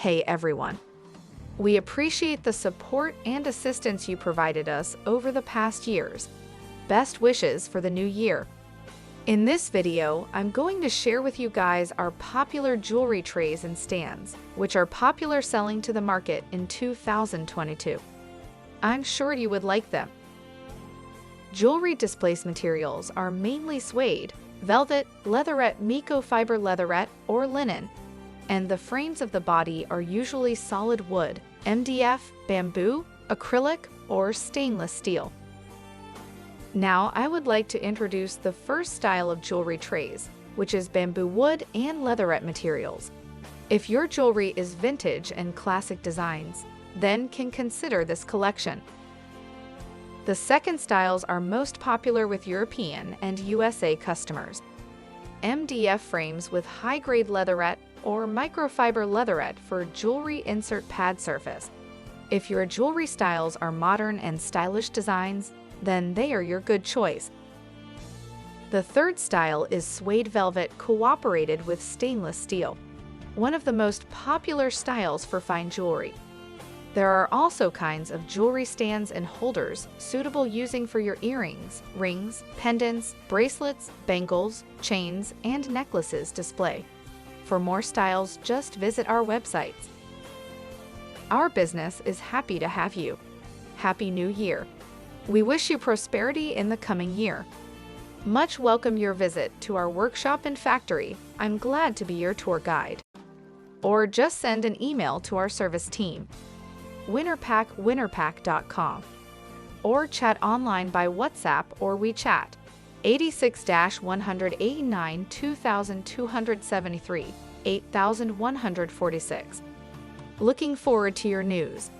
Hey everyone! We appreciate the support and assistance you provided us over the past years. Best wishes for the new year. In this video, I'm going to share with you guys our popular jewelry trays and stands, which are popular selling to the market in 2022. I'm sure you would like them. Jewelry displaced materials are mainly suede, velvet, leatherette, microfiber leatherette, or linen, and the frames of the body are usually solid wood, MDF, bamboo, acrylic, or stainless steel. Now, I would like to introduce the first style of jewelry trays, which is bamboo wood and leatherette materials. If your jewelry is vintage and classic designs, then can consider this collection. The second styles are most popular with European and USA customers. MDF frames with high-grade leatherette or microfiber leatherette for jewelry insert pad surface. If your jewelry styles are modern and stylish designs, then they are your good choice. The third style is suede velvet cooperated with stainless steel, one of the most popular styles for fine jewelry. There are also kinds of jewelry stands and holders suitable using for your earrings, rings, pendants, bracelets, bangles, chains, and necklaces display. For more styles, just visit our websites. Our business is happy to have you. Happy New Year! We wish you prosperity in the coming year. Much welcome your visit to our workshop and factory. I'm glad to be your tour guide. Or just send an email to our service team. Winnerpak@winnerpak.com, or chat online by WhatsApp or WeChat 86-189 2273 8146. Looking forward to your news.